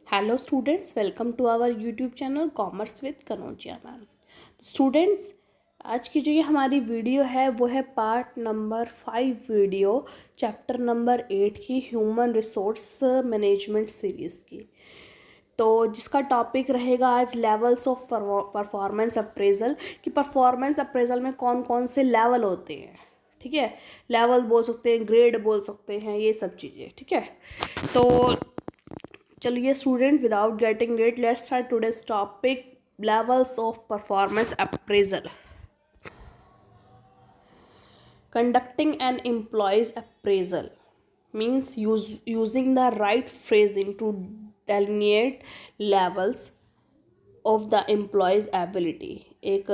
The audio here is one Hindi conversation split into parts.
Hello students, welcome to our YouTube channel commerce with Kanaujia ma'am. Students, आज की जो ये हमारी वीडियो है वो है part number 5 video chapter number 8 की ह्यूमन रिसोर्स मैनेजमेंट सीरीज़ की। तो जिसका टॉपिक रहेगा आज लेवल्स ऑफ परफॉर्मेंस अप्रेजल कि परफॉर्मेंस अप्रेजल में कौन कौन से लेवल होते हैं। ठीक है, लेवल बोल सकते हैं, ग्रेड बोल सकते हैं, ये सब चीज़ें। ठीक है, तो चलिए student, without getting let let's start today's topic levels of performance appraisal. Conducting an employee's appraisal means using the right phrasing to delineate levels of the employee's ability। एक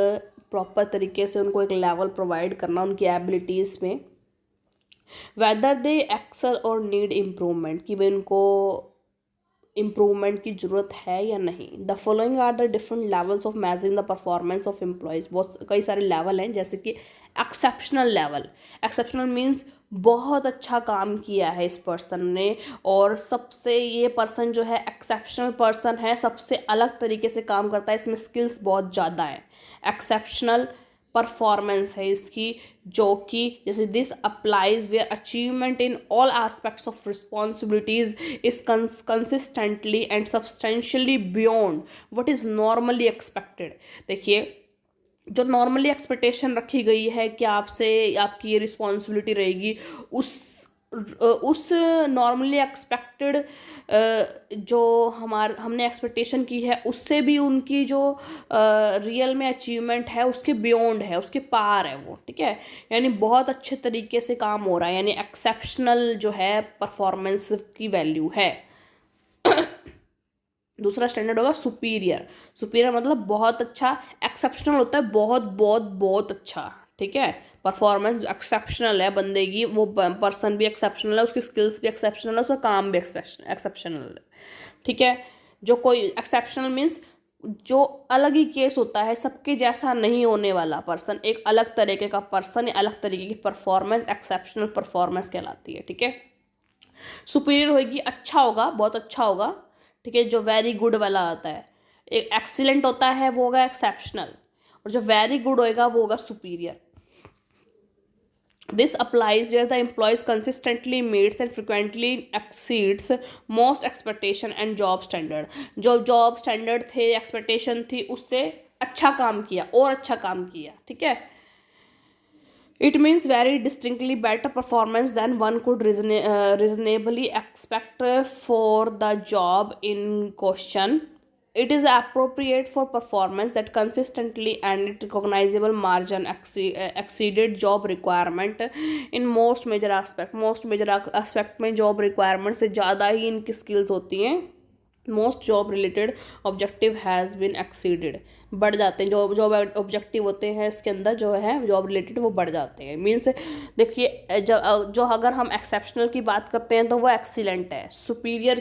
प्रॉपर तरीके से उनको एक लेवल प्रोवाइड करना उनकी एबिलिटीज़ में, वेदर दे एक्सेल और नीड इम्प्रूवमेंट, कि भाई उनको इम्प्रूवमेंट की ज़रूरत है या नहीं। The following are the different levels of measuring the performance of employees. बहुत कई सारे लेवल हैं, जैसे कि एक्सेप्शनल लेवल। एक्सेप्शनल मीन्स बहुत अच्छा काम किया है इस पर्सन ने, और सबसे ये पर्सन जो है एक्सेप्शनल पर्सन है, सबसे अलग तरीके से काम करता है, इसमें स्किल्स बहुत ज़्यादा है। एक्सेप्शनल परफॉर्मेंस है इसकी, जो कि जैसे this applies where achievement in all aspects of responsibilities is consistently and substantially beyond what is normally expected. देखिए, जो नॉर्मली एक्सपेक्टेशन रखी गई है कि आपसे आपकी ये रिस्पॉन्सिबिलिटी रहेगी, उस नॉर्मली एक्सपेक्टेड जो हमने एक्सपेक्टेशन की है, उससे भी उनकी जो रियल में अचीवमेंट है उसके बियॉन्ड है, उसके पार है वो। ठीक है, यानी बहुत अच्छे तरीके से काम हो रहा है, यानी एक्सेप्शनल जो है परफॉर्मेंस की वैल्यू है। दूसरा स्टैंडर्ड होगा सुपीरियर। सुपीरियर मतलब बहुत अच्छा, एक्सेप्शनल होता है बहुत बहुत बहुत अच्छा। ठीक है, परफॉर्मेंस एक्सेप्शनल है बंदे की, वो पर्सन भी एक्सेप्शनल है, उसकी स्किल्स भी एक्सेप्शनल है, उसका काम भी एक्सेप्शनल है। ठीक है, जो कोई एक्सेप्शनल मीन्स जो अलग ही केस होता है, सबके जैसा नहीं होने वाला पर्सन, एक अलग तरीके का पर्सन या अलग तरीके की परफॉर्मेंस एक्सेप्शनल परफॉर्मेंस कहलाती है। ठीक है, सुपीरियर होगी अच्छा होगा, बहुत अच्छा होगा। ठीक है, जो वेरी गुड वाला आता है, एक एक्सीलेंट होता है वो होगा एक्सेप्शनल, और जो वेरी गुड होएगा वो होगा superior. This applies where the employees consistently meets and frequently exceeds most expectation and job standard। जो जॉब स्टैंडर्ड थे, एक्सपेक्टेशन थी, उससे अच्छा काम किया और अच्छा काम किया। ठीक है, it means very distinctly better performance than one could reasonably expect for the job in question। It is appropriate for performance that consistently and recognizable margin exceeded job requirement in most major aspect। most major aspect में job requirement से ज़्यादा ही इनकी skills होती हैं। Most job related objective has been exceeded, बढ़ जाते हैं। जो जॉब ऑब्जेक्टिव होते हैं इसके अंदर जो है जॉब रिलेटेड, वो बढ़ जाते हैं। मीन्स देखिए, जो अगर हम एक्सेप्शनल की बात करते हैं तो वो एक्सीलेंट है, सुपीरियर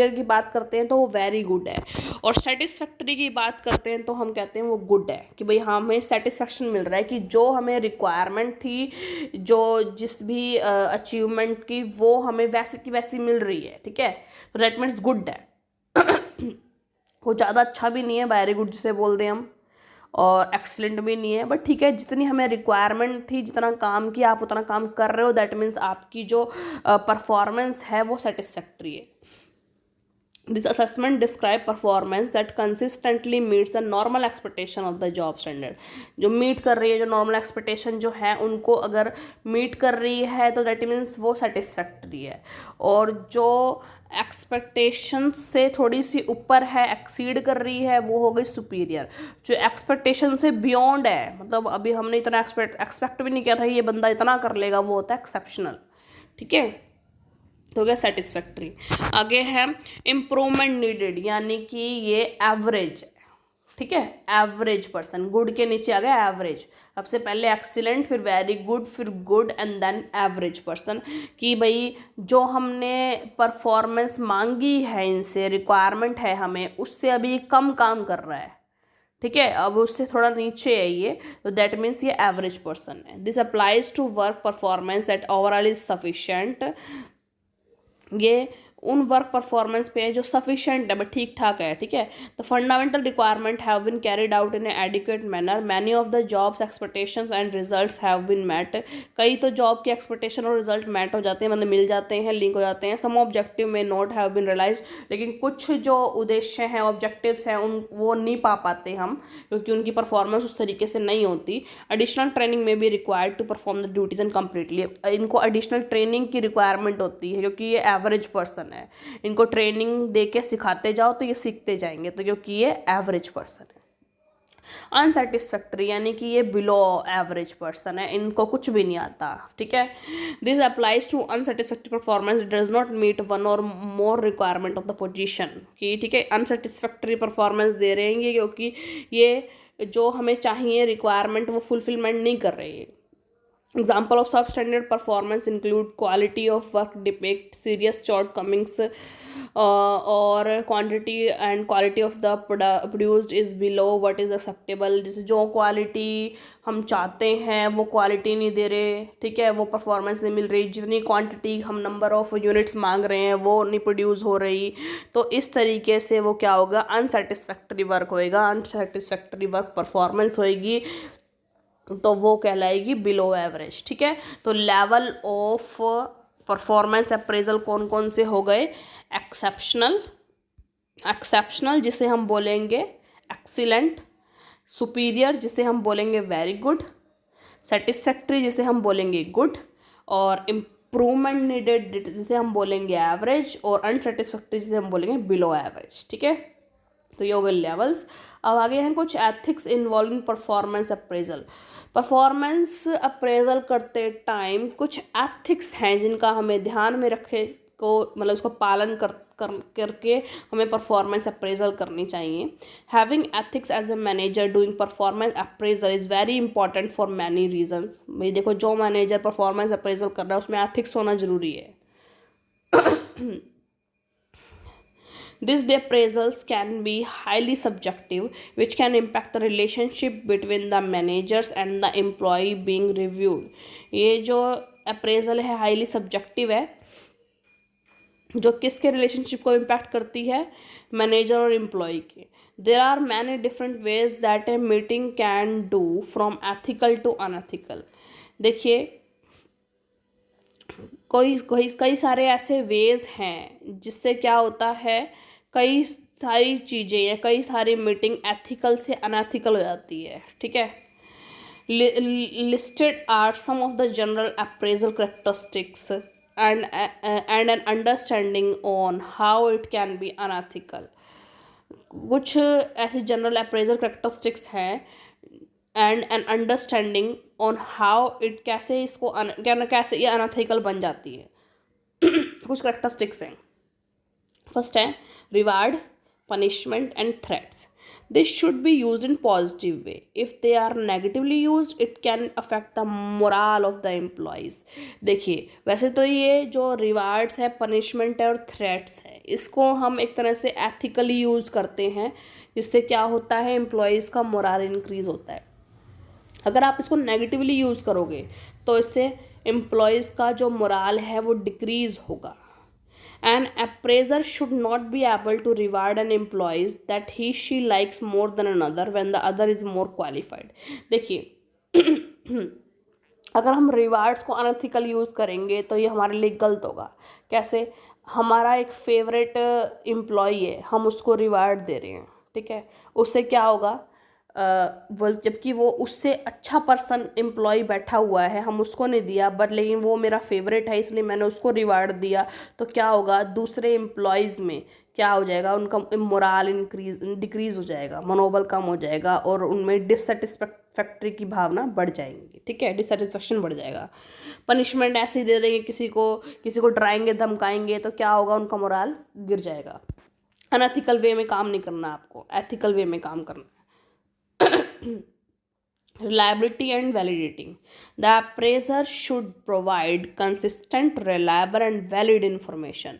की बात करते हैं तो वो वेरी गुड है, और सेटिस्फैक्ट्री की बात करते हैं तो हम कहते हैं वो गुड है, कि भाई हाँ, हमें सेटिस्फैक्शन मिल रहा है कि जो हमें रिक्वायरमेंट थी, जो जिस भी अचीवमेंट की, वो हमें वैसी की वैसी मिल रही है। ठीक है, तो दैट मीन्स गुड है। वो ज़्यादा अच्छा भी नहीं है, वेरी गुड जिसे बोल दें हम, और एक्सलेंट भी नहीं है, बट ठीक है, जितनी हमें रिक्वायरमेंट थी, जितना काम किया आप उतना काम कर रहे हो, दैट मीन्स आपकी जो परफॉर्मेंस है वो सेटिस्फैक्ट्री है। This assessment describe performance that consistently meets the normal expectation of the job standard। जो मीट कर रही है, जो नॉर्मल एक्सपेक्टेशन जो है उनको अगर मीट कर रही है तो दैट मीन्स वो सेटिस्फैक्ट्री है, और जो एक्सपेक्टेशन से थोड़ी सी ऊपर है, एक्सीड कर रही है, वो हो गई सुपीरियर। जो एक्सपेक्टेशन से बियॉन्ड है, मतलब अभी हमने इतना एक्सपेक्ट भी नहीं किया था ये बंदा इतना कर लेगा, वो होता है एक्सेप्शनल। ठीक है, तो क्या सेटिस्फैक्ट्री। आगे है इम्प्रूवमेंट नीडेड, यानी कि ये एवरेज है। ठीक है, एवरेज पर्सन, गुड के नीचे आ गया एवरेज। सबसे पहले एक्सीलेंट, फिर वेरी गुड, फिर good, and then average person. कि भाई जो हमने परफॉर्मेंस मांगी है, इनसे रिक्वायरमेंट है हमें, उससे अभी कम काम कर रहा है। ठीक है, अब उससे थोड़ा नीचे है ये, तो दैट मीन्स ये एवरेज पर्सन है। This applies to work performance that overall is sufficient. ये उन वर्क परफॉर्मेंस पे है जो सफिशिएंट है, बट ठीक ठाक है, ठीक है। The fundamental requirement have been carried out in adequate manner, many of the jobs expectations and results have been met. कई तो जॉब के एक्सपेक्टेशन और रिजल्ट मैट हो जाते हैं, मतलब मिल जाते हैं, लिंक हो जाते हैं। सम ऑब्जेक्टिव में नॉट हैव बीन रियलाइज, लेकिन कुछ जो उद्देश्य हैं, ऑब्जेक्टिव्स हैं, उन वो नहीं पा पाते हम, क्योंकि उनकी परफॉर्मेंस उस तरीके से नहीं होती। एडिशनल ट्रेनिंग में भी required to perform the duties and completely. इनको एडिशनल ट्रेनिंग की रिक्वायरमेंट होती है, क्योंकि ये एवरेज पर्सन है, इनको ट्रेनिंग दे के सिखाते जाओ तो ये सीखते जाएंगे, तो क्योंकि ये एवरेज पर्सन है। अनसेटिस्फैक्ट्री यानी कि ये बिलो एवरेज पर्सन है, इनको कुछ भी नहीं आता, ठीक है। This applies to unsatisfactory performance does not meet one or more requirement of the position, कि ठीक है अनसेटिस्फैक्ट्री परफॉर्मेंस दे रहे हैं क्योंकि ये जो हमें चाहिए रिक्वायरमेंट वो फुलफिलमेंट नहीं कर रही है। Example of substandard performance include quality of work depict serious shortcomings, or quantity and quality of the produced is below what is acceptable। जैसे जो क्वालिटी हम चाहते हैं वो क्वालिटी नहीं दे रहे, ठीक है, वो परफॉर्मेंस नहीं मिल रही, जितनी क्वांटिटी हम नंबर ऑफ यूनिट्स मांग रहे हैं वो नहीं प्रोड्यूस हो रही, तो इस तरीके से वो क्या होगा, अनसेटिस्फैक्ट्री वर्क होएगा, अनसेटिस्फैक्ट्री वर्क परफॉर्मेंस होएगी, तो वो कहलाएगी बिलो एवरेज, ठीक है। तो लेवल ऑफ परफॉर्मेंस अप्रेजल कौन कौन से हो गए, एक्सेप्शनल जिसे हम बोलेंगे एक्सीलेंट, सुपीरियर जिसे हम बोलेंगे वेरी गुड, सेटिस्फैक्ट्री जिसे हम बोलेंगे गुड, और इम्प्रूवमेंट नीडेड जिसे हम बोलेंगे एवरेज, और अनसेटिस्फैक्ट्री जिसे हम बोलेंगे बिलो एवरेज, ठीक है। तो ये हो गए लेवल्स। अब आगे हैं कुछ ethics involving performance appraisal. Performance appraisal करते टाइम कुछ एथिक्स हैं जिनका हमें ध्यान में रखे को, मतलब उसको पालन करके हमें परफॉर्मेंस अप्रेजल करनी चाहिए। Having ethics as a manager doing performance appraisal is very important for many reasons. भाई देखो, जो मैनेजर परफॉर्मेंस अप्रेजल कर रहा है उसमें एथिक्स होना जरूरी है। These appraisals can be highly subjective, which can impact the relationship between the managers and the employee being reviewed। ये जो अप्रेजल है हाईली सब्जेक्टिव है, जो किसके रिलेशनशिप को इम्पैक्ट करती है, मैनेजर और एम्प्लॉय के। There are many different ways that a meeting can do from ethical to unethical. देखिए, कई सारे ऐसे वेज हैं जिससे क्या होता है, कई सारी चीज़ें या कई सारी मीटिंग एथिकल से अनएथिकल हो जाती है, ठीक है। Listed are some of the general appraisal characteristics and an understanding on how it can be unethical. कुछ ऐसी जनरल अप्रेजल करेक्टरिस्टिक्स हैं and an understanding on how it, कैसे इसको कैसे ये अनएथिकल बन जाती है। कुछ करेक्टरिस्टिक्स हैं। फर्स्ट है reward, punishment and threats. This should be used in positive way. If they are negatively used it can affect the morale of the employees. देखिए, वैसे तो ये जो रिवार्ड्स है, पनिशमेंट है और थ्रेट्स है, इसको हम एक तरह से एथिकली यूज़ करते हैं, जिससे क्या होता है, एम्प्लॉयज़ का मोरल इंक्रीज होता है। अगर आप इसको नेगेटिवली यूज़ करोगे तो इससे एम्प्लॉयज़ का जो मोरल है वो डिक्रीज होगा। An appraiser should not be able to reward an employee that she likes more than another when the other is more qualified। देखिए, अगर हम रिवार्ड्स को अनएथिकल यूज़ करेंगे तो ये हमारे लिए गलत होगा। कैसे, हमारा एक फेवरेट एम्प्लॉई है, हम उसको रिवार्ड दे रहे हैं, ठीक है, उससे क्या होगा, जबकि वो उससे अच्छा पर्सन एम्प्लॉय बैठा हुआ है, हम उसको नहीं दिया, बट लेकिन वो मेरा फेवरेट है इसलिए मैंने उसको रिवार्ड दिया, तो क्या होगा, दूसरे एम्प्लॉयज़ में क्या हो जाएगा, उनका मोरल डिक्रीज हो जाएगा, मनोबल कम हो जाएगा, और उनमें डिससेटिस्फैक्ट्री की भावना बढ़ जाएंगी, ठीक है, डिससेटिस्फैक्शन बढ़ जाएगा। पनिशमेंट ऐसे ही दे देंगे, किसी को डराएंगे, धमकाएंगे, तो क्या होगा, उनका मोरल गिर जाएगा। अनएथिकल वे में काम नहीं करना आपको, एथिकल वे में काम करना। Reliability and validity. The appraiser should provide consistent, reliable and valid information।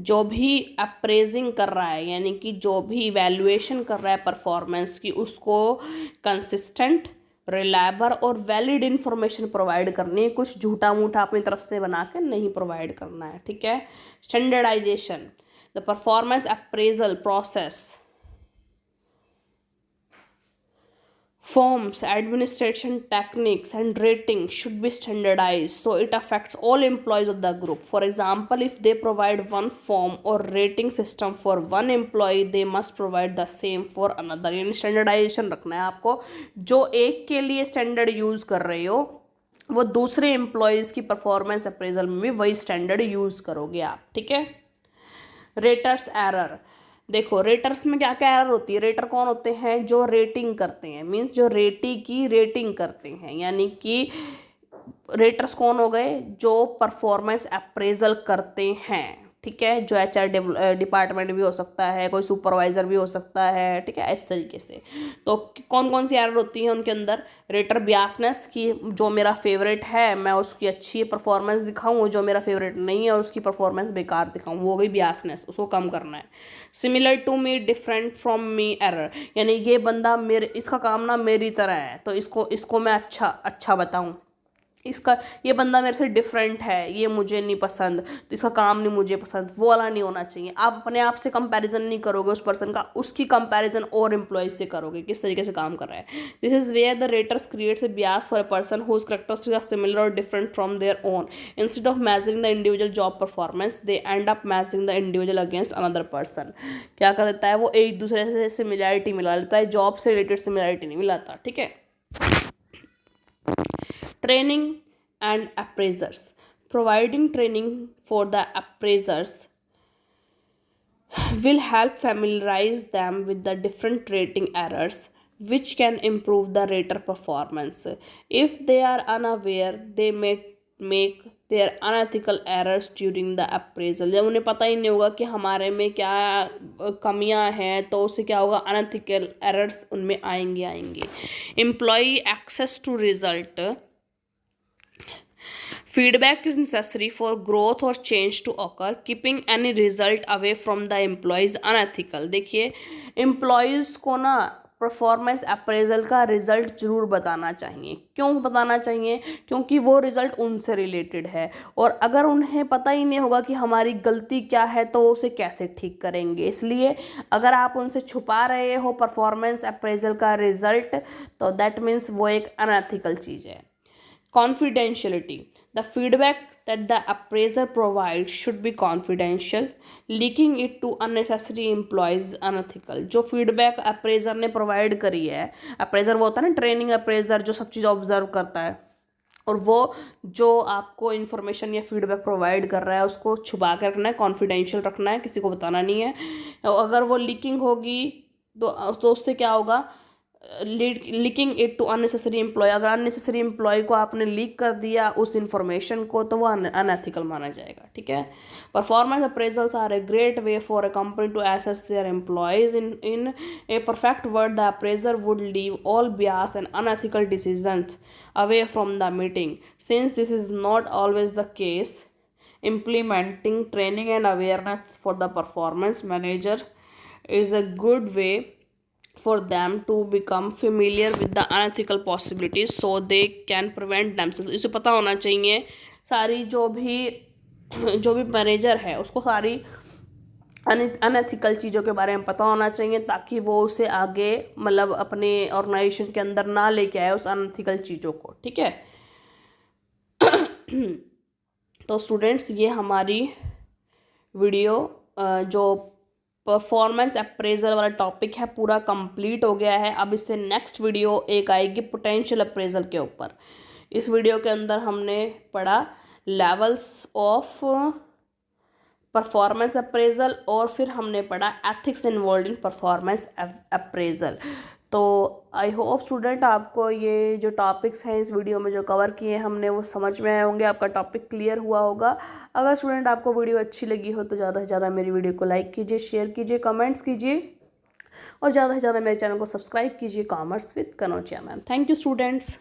जो भी अप्रेजिंग कर रहा है, यानी कि जो भी इवैल्यूएशन कर रहा है परफॉर्मेंस की, उसको कंसिस्टेंट, रिलायबल और वैलिड इंफॉर्मेशन प्रोवाइड करनी है, कुछ झूठा मूठा अपनी तरफ से बना के नहीं प्रोवाइड करना है, ठीक है। Standardisation, the performance appraisal process forms, administration techniques and rating should be standardized so it affects all employees of the group. For example, if they provide one form or rating system for one employee, they must provide the same for another. यानी स्टैंडर्डाइजेशन रखना है आपको, जो एक के लिए स्टैंडर्ड यूज़ कर रहे हो वो दूसरे एम्प्लॉयज़ की परफॉर्मेंस अप्रेजल में भी वही स्टैंडर्ड यूज़ करोगे आप, ठीक है। रेटर्स एरर, देखो रेटर्स में क्या क्या एरर होती है। रेटर कौन होते हैं? जो रेटिंग करते हैं, मीन्स जो रेटी की रेटिंग करते हैं, यानी कि रेटर्स कौन हो गए? जो परफॉर्मेंस अप्रेजल करते हैं, ठीक है। जो HR डिपार्टमेंट भी हो सकता है, कोई सुपरवाइजर भी हो सकता है, ठीक है, इस तरीके से। तो कौन कौन सी एरर होती है उनके अंदर? रेटर बियासनेस की, जो मेरा फेवरेट है मैं उसकी अच्छी परफॉर्मेंस दिखाऊं, जो मेरा फेवरेट नहीं है उसकी परफॉर्मेंस बेकार दिखाऊं, वो हो गई बियासनेस, उसको कम करना है। Similar to me different from me error, यानी ये बंदा मेरे, इसका काम ना मेरी तरह है तो इसको मैं अच्छा बताऊं, इसका ये बंदा मेरे से डिफरेंट है, ये मुझे नहीं पसंद तो इसका काम नहीं मुझे पसंद, वो वाला नहीं होना चाहिए। आप अपने आप से कंपैरिजन नहीं करोगे उस पर्सन का, उसकी कंपैरिजन और एम्प्लॉयज से करोगे किस तरीके से काम कर रहा है। This is where the raters creates a bias for a person whose characteristics are similar or different from their own. Instead of matching the individual job performance they end up matching the individual against another person. क्या कर देता है वो? एक दूसरे से सिमिलैरिटी मिला लेता है, जॉब से रिलेटेड सिमिलैरिटी नहीं मिलाता, ठीक है। Training and appraisers. Providing training for the appraisers will help familiarize them with the different rating errors which can improve the rater performance. If they are unaware, they may make their unethical errors during the appraisal. जब उन्हें पता ही नहीं होगा कि हमारे में क्या कमियां हैं तो उससे क्या होगा? अनएथिकल एरर्स उनमें आएंगे। Employee access to result. Feedback is necessary for growth or change to occur. Keeping any result away from the employees unethical. देखिए एम्प्लॉयज़ को ना परफॉर्मेंस अप्रेजल का रिजल्ट जरूर बताना चाहिए। क्यों बताना चाहिए? क्योंकि वो रिजल्ट उनसे रिलेटेड है और अगर उन्हें पता ही नहीं होगा कि हमारी गलती क्या है तो वो उसे कैसे ठीक करेंगे। इसलिए अगर आप उनसे छुपा रहे हो परफॉर्मेंस अप्रेजल का रिजल्ट तो दैट मीन्स वो एक अनएथिकल चीज़ है। Confidentiality. The feedback that the appraiser provides should be confidential. Leaking it to unnecessary employees is unethical. जो फीडबैक अप्रेजर ने प्रोवाइड करी है, अप्रेजर वो होता है ना ट्रेनिंग अप्रेजर जो सब चीज़ ऑब्जर्व करता है, और वो जो आपको इन्फॉर्मेशन या फीडबैक प्रोवाइड कर रहा है उसको छुपा कर रखना है, कॉन्फिडेंशियल रखना है, किसी को बताना नहीं है। अगर वो लीकिंग होगी तो उससे क्या होगा? Leaking it to unnecessary employee, अगर अननेसेसरी एम्प्लॉय को आपने लीक कर दिया उस इंफॉर्मेशन को तो वो अनएथिकल माना जाएगा, ठीक है। Performance appraisals are a great way for a company to assess their employees. In a perfect world the appraiser would leave all bias and unethical decisions away from the meeting. Since this is not always the case, implementing training and awareness for the performance manager is a good way for them to become familiar with the unethical possibilities so they can prevent themselves. इसे पता होना चाहिए सारी जो भी मैनेजर है उसको सारी अनएथिकल चीज़ों के बारे में पता होना चाहिए ताकि वो उसे आगे मतलब अपने ऑर्गेनाइजेशन के अंदर ना लेके आए उस अनएथिकल चीज़ों को, ठीक है। तो स्टूडेंट्स ये हमारी वीडियो जो परफॉर्मेंस अप्रेजल वाला टॉपिक है पूरा कंप्लीट हो गया है। अब इससे नेक्स्ट वीडियो एक आएगी पोटेंशियल अप्रेजल के ऊपर। इस वीडियो के अंदर हमने पढ़ा लेवल्स ऑफ परफॉर्मेंस अप्रेजल और फिर हमने पढ़ा ethics involve in performance appraisal. तो आई होप स्टूडेंट आपको ये जो टॉपिक्स हैं इस वीडियो में जो कवर किए हमने वो समझ में आए होंगे, आपका टॉपिक क्लियर हुआ होगा। अगर स्टूडेंट आपको वीडियो अच्छी लगी हो तो ज़्यादा से ज़्यादा मेरी वीडियो को लाइक कीजिए, शेयर कीजिए, कमेंट्स कीजिए और ज़्यादा से ज़्यादा मेरे चैनल को सब्सक्राइब कीजिए। Commerce with Kanaujia ma'am. Thank you students.